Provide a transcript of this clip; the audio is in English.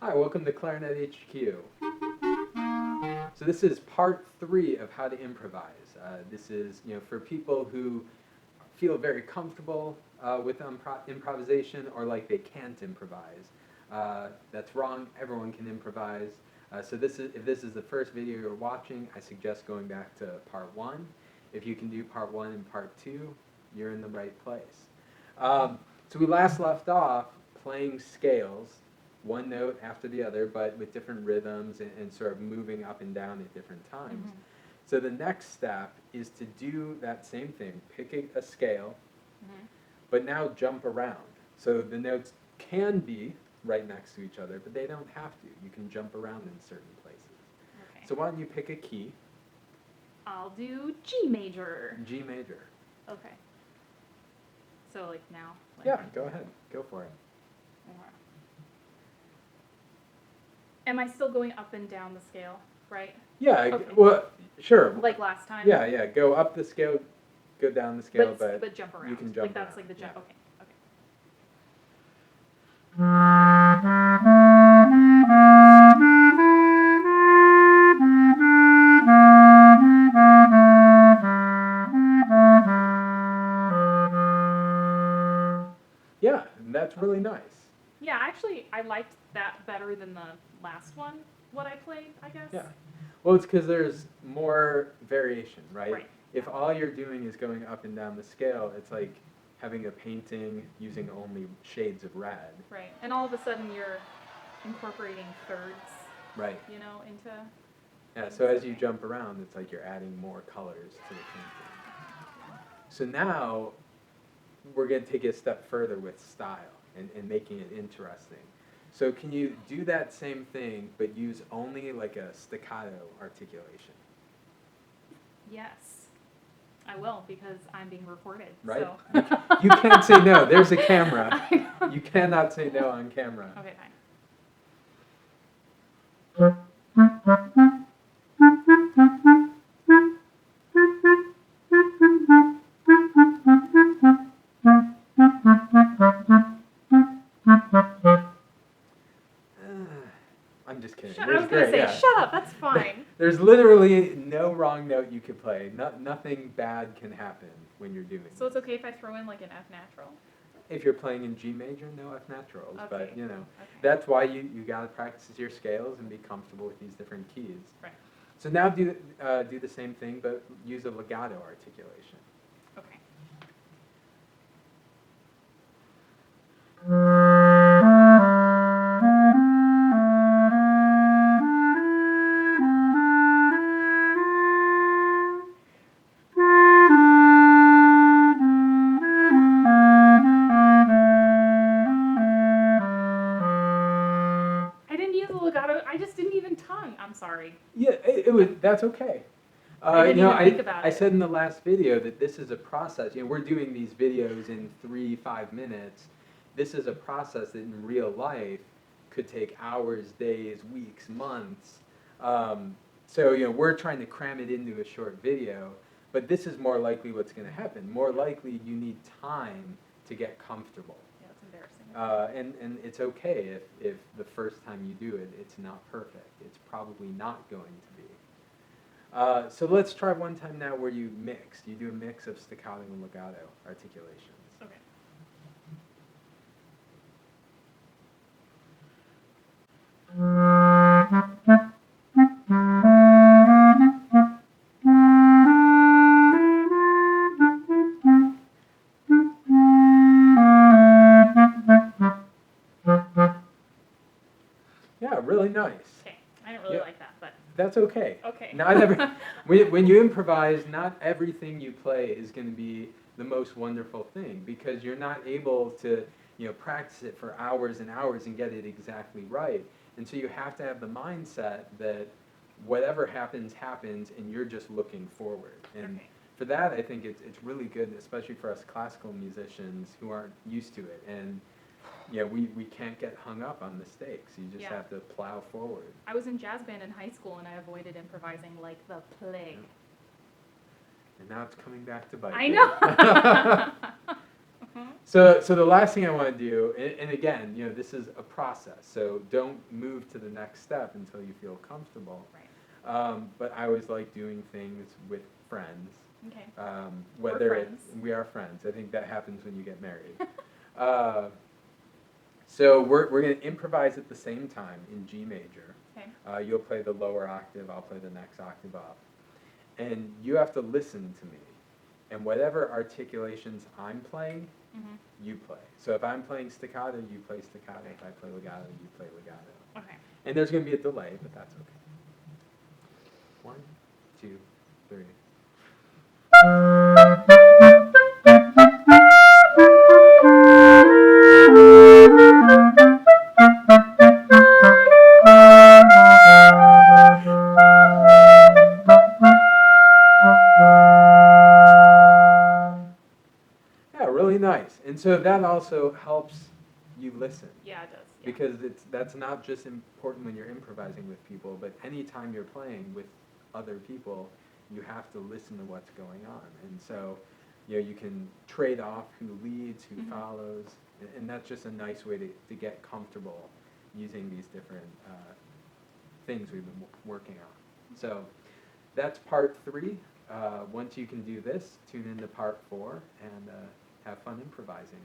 Hi, welcome to Clarinet HQ. So this is part 3 of how to improvise. This is, for people who feel very comfortable with improvisation or like they can't improvise. That's wrong. Everyone can improvise. So if this is the first video you're watching, I suggest going back to part 1. If you can do part 1 and part 2, you're in the right place. So we last left off playing scales, one note after the other, but with different rhythms and sort of moving up and down at different times. Mm-hmm. So the next step is to do that same thing, pick a scale, but now jump around. So the notes can be right next to each other, but they don't have to. You can jump around in certain places. Okay. So why don't you pick a key? I'll do G major. G major. Okay. So like now. Like Yeah, go ahead. Go for it. Am I still going up and down the scale, right? Yeah, Okay. well, sure. Like last time? Yeah, go up the scale, go down the scale, but jump around. you can jump like that's around, like the jump. yeah. Okay. Yeah, and that's really nice. Yeah, actually, I liked that better than the last one. What I played, I guess. Yeah. Well, it's because there's more variation, right? Right. If all you're doing is going up and down the scale, it's like having a painting using only shades of red. Right. And all of a sudden you're incorporating thirds, Right. into. Yeah, so as you jump around, it's like you're adding more colors to the painting. So now we're going to take it a step further with style and making it interesting. So can you do that same thing, but use only like a staccato articulation? Yes. I will, because I'm being recorded. Right? So. You can't say no. There's a camera. You cannot say no on camera. Okay, fine. I'm just kidding. I There's was going to say, yeah. shut up, that's fine. There's literally no wrong note you could play. Nothing bad can happen when you're doing So this. it's okay if I throw in like an F natural? If you're playing in G major, no F naturals. But, Okay. that's why you got to practice your scales and be comfortable with these different keys. Right. So now do the same thing, but use a legato articulation. Okay. I didn't use the legato. I just didn't even tongue. I'm sorry. Yeah, it was. That's okay. I didn't even think about I it. said in the last video that this is a process. We're doing these videos in 3-5 minutes. This is a process that in real life could take hours, days, weeks, months. So we're trying to cram it into a short video, but this is more likely what's going to happen. More likely, you need time to get comfortable. Yeah, it's embarrassing. And it's okay if the first time you do it, it's not perfect. It's probably not going to be. So let's try one time now where you mix. You do a mix of staccato and legato articulations. Okay. Yeah, really nice. Okay. I didn't really Yeah. like that, but That's okay. okay. When you improvise, not everything you play is going to be the most wonderful thing because you're not able to practice it for hours and hours and get it exactly right. And so you have to have the mindset that whatever happens, happens, and you're just looking forward. And Okay. for that, I think it's really good, especially for us classical musicians who aren't used to it. And we can't get hung up on mistakes. You just Yeah. have to plow forward. I was in jazz band in high school and I avoided improvising like the plague. And now it's coming back to bite I you. know. So the last thing I want to do, and again, you know, this is a process, so don't move to the next step until you feel comfortable. Right. But I always like doing things with friends. Okay. Whether friends. we are friends. I think that happens when you get married. So we're going to improvise at the same time in G major. Okay. You'll play the lower octave, I'll play the next octave up. And you have to listen to me. And whatever articulations I'm playing, you play. So if I'm playing staccato, you play staccato. If I play legato, you play legato. Okay. And there's going to be a delay, but that's okay. 1, 2, 3. Yeah, really nice. And so that also helps you listen. Yeah, it does. Yeah. Because that's not just important when you're improvising with people, but anytime you're playing with other people, you have to listen to what's going on. And so, you know, you can trade off who leads, who follows, and that's just a nice way to get comfortable using these different things we've been working on. So that's part 3. Once you can do this, tune into part 4 and have fun improvising.